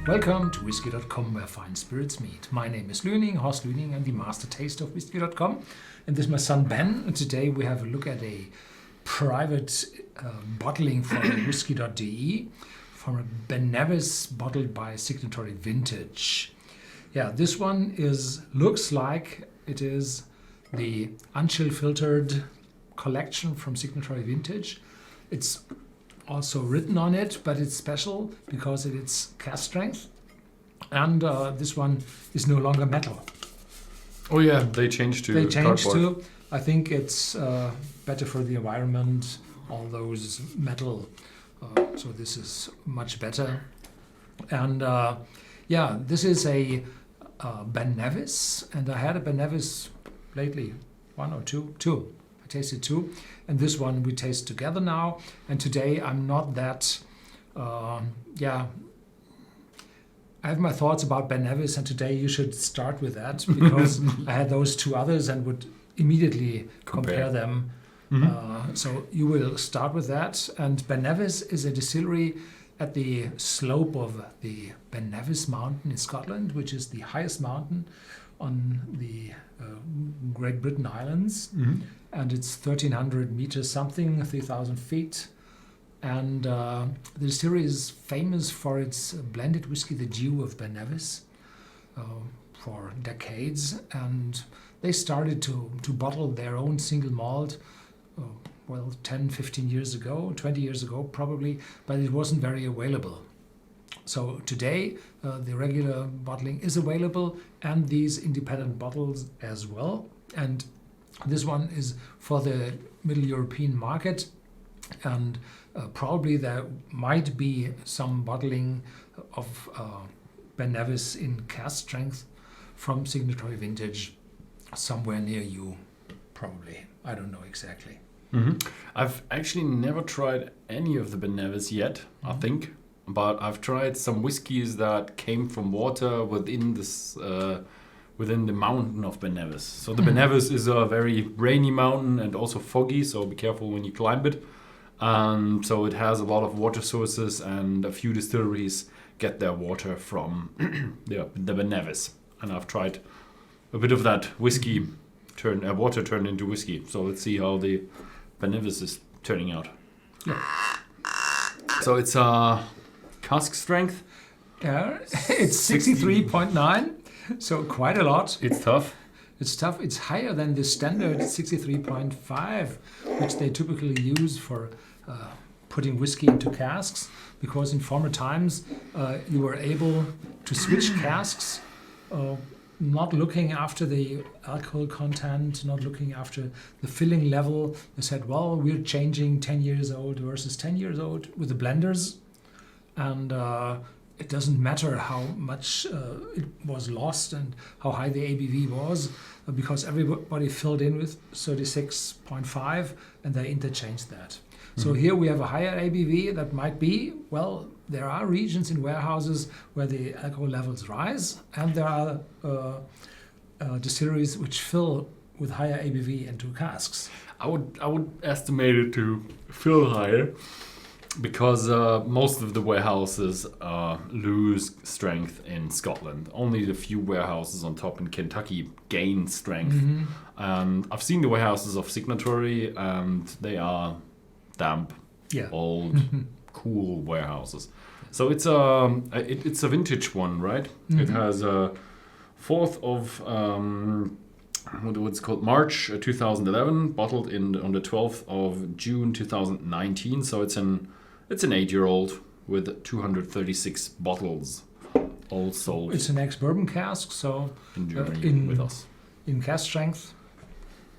Welcome to Whisky.com, where fine spirits meet. My name is Lüning, Horst Lüning. I'm the master taster of Whisky.com. And this is my son Ben. And today we have a look at a private bottling from Whisky.de from a Ben Nevis bottled by Signatory Vintage. Yeah, this one looks like it is the unchill filtered collection from Signatory Vintage. It's also written on it, but it's special because it's cask strength, and this one is no longer metal. Oh yeah, they changed to cardboard. I think it's better for the environment, all those metal, so this is much better. And yeah, this is a Ben Nevis, and I had a Ben Nevis lately, one or two. I tasted two, and this one we taste together now. And today I'm not that, I have my thoughts about Ben Nevis, and today you should start with that because I had those two others and would immediately compare them. Mm-hmm. So you will start with that. And Ben Nevis is a distillery at the slope of the Ben Nevis Mountain in Scotland, which is the highest mountain on the Great Britain Islands. Mm-hmm. And it's 1,300 meters something, 3,000 feet. And the distillery is famous for its blended whiskey, the Dew of Ben Nevis, for decades. And they started to bottle their own single malt, 10, 15 years ago, 20 years ago probably, but it wasn't very available. So today, the regular bottling is available and these independent bottles as well. And this one is for the Middle European market, and probably there might be some bottling of Ben Nevis in cask strength from Signatory Vintage somewhere near you, probably. I don't know exactly. Mm-hmm. I've actually never tried any of the Ben Nevis yet, I think, but I've tried some whiskies that came from water within this. Within the mountain of Ben Nevis. So the Ben Nevis is a very rainy mountain and also foggy, so be careful when you climb it. So it has a lot of water sources, and a few distilleries get their water from the Ben Nevis. And I've tried a bit of that whiskey, water turned into whiskey. So let's see how the Ben Nevis is turning out. Yeah. So it's cask strength. Yeah, it's 63.9. So quite a lot. It's tough. It's tough. It's higher than the standard 63.5, which they typically use for putting whiskey into casks, because in former times you were able to switch casks, not looking after the alcohol content, not looking after the filling level. They said, well, we're changing 10 years old versus 10 years old with the blenders, and it doesn't matter how much it was lost and how high the ABV was, because everybody filled in with 36.5 and they interchanged that. Mm-hmm. So here we have a higher ABV that might be, well, there are regions in warehouses where the alcohol levels rise, and there are distilleries which fill with higher ABV into casks. I would estimate it to fill higher, because most of the warehouses lose strength in Scotland. Only the few warehouses on top in Kentucky gain strength. Mm-hmm. I've seen the warehouses of Signatory, and they are damp, old, cool warehouses. So it's a vintage one, right? Mm-hmm. It has 4th of what's called March 2011, bottled on the 12th of June 2019. So it's an 8-year-old with 236 bottles, all sold. It's an ex-bourbon cask, so in Germany with us in cask strength.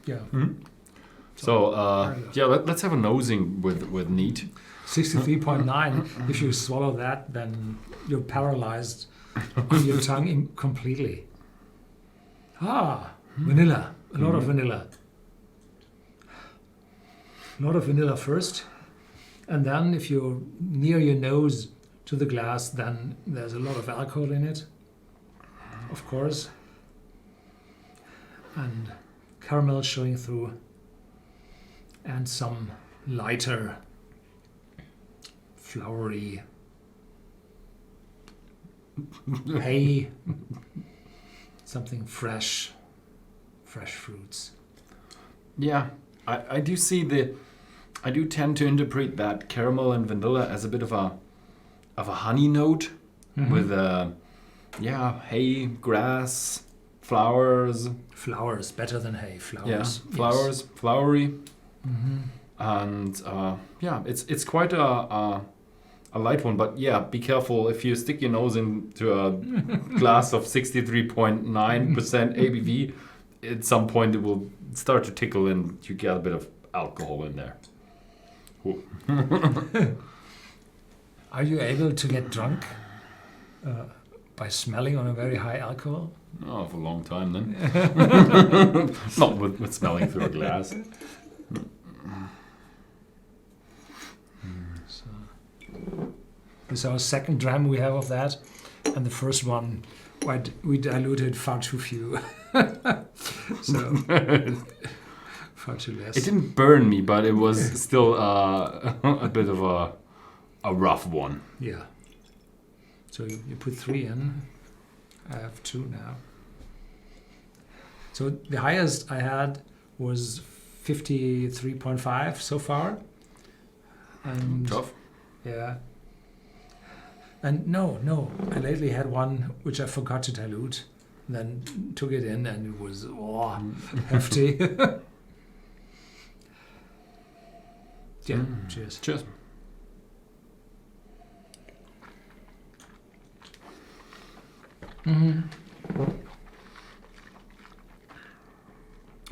Yeah. Mm-hmm. So let's have a nosing with neat. 63.9. If you swallow that, then you're paralyzed on your tongue completely. Vanilla. A lot of vanilla. A lot of vanilla first. And then if you're near your nose to the glass, then there's a lot of alcohol in it, of course. And caramel showing through. And some lighter, flowery hay, something fresh fruits. Yeah, I do see I do tend to interpret that caramel and vanilla as a bit of a honey note with hay, grass, flowers. Flowers, better than hay. Flowers. Yeah, flowers, yes. flowery. And it's quite a light one, but yeah, be careful if you stick your nose into a glass of 63.9% ABV. At some point, it will start to tickle, and you get a bit of alcohol in there. Are you able to get drunk by smelling on a very high alcohol? Oh, for a long time then. Not with smelling through a glass. So, this is our second dram we have of that, and the first one we diluted far too few. So far too less. It didn't burn me, but it was still a bit of a rough one. Yeah. So you put 3 in. I have 2 now. So the highest I had was 53.5 so far. And Tough. yeah. And no, I lately had one which I forgot to dilute, then took it in, and it was hefty. Yeah, cheers. Cheers.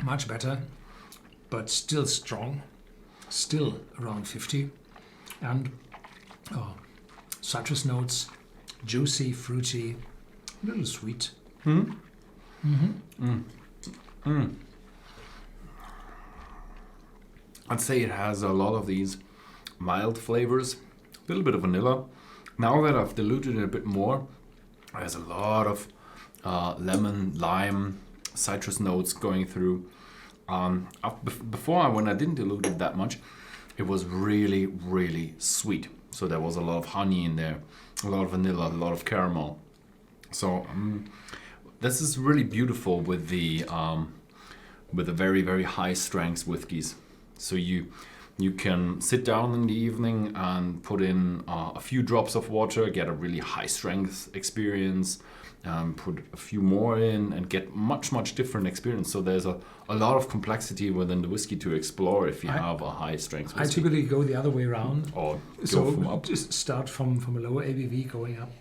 Much better, but still strong, still around 50, and citrus notes, juicy, fruity, a little sweet. I'd say it has a lot of these mild flavors, a little bit of vanilla. Now that I've diluted it a bit more, there's a lot of lemon, lime, citrus notes going through. Before, when I didn't dilute it that much, it was really, really sweet. So there was a lot of honey in there, a lot of vanilla, a lot of caramel. So this is really beautiful with the very, very high strength whiskies. So you can sit down in the evening and put in a few drops of water, get a really high strength experience, put a few more in and get much different experience. So there's a lot of complexity within the whiskey to explore if you have a high strength whiskey. I typically go the other way around. Or so go from up. Just start from a lower ABV going up.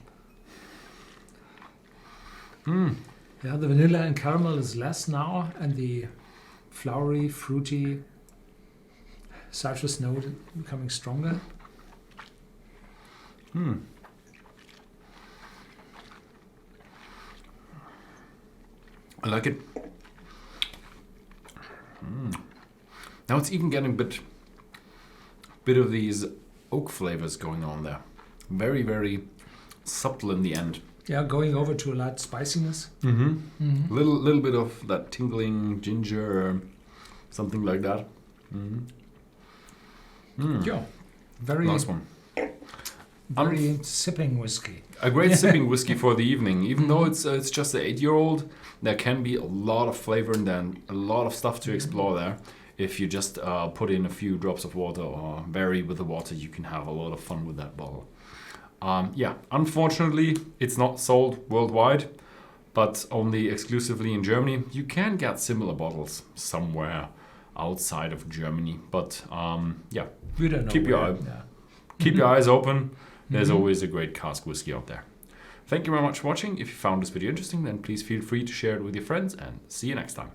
Yeah, the vanilla and caramel is less now, and the flowery, fruity citrus note becoming stronger. I like it. Now it's even getting a bit of these oak flavors going on there. Very, very subtle in the end. Yeah, going over to a light spiciness. Little bit of that tingling ginger, or something like that. Yeah, very Nice one. Very sipping whiskey. A great sipping whiskey for the evening. Even though it's just an 8-year-old, there can be a lot of flavor and then a lot of stuff to explore there. If you just put in a few drops of water or vary with the water, you can have a lot of fun with that bottle. Unfortunately, it's not sold worldwide, but only exclusively in Germany. You can get similar bottles somewhere outside of Germany, but We don't know. keep your keep your eyes open. There's always a great cask whiskey out there. Thank you very much for watching. If you found this video interesting, then please feel free to share it with your friends, and see you next time.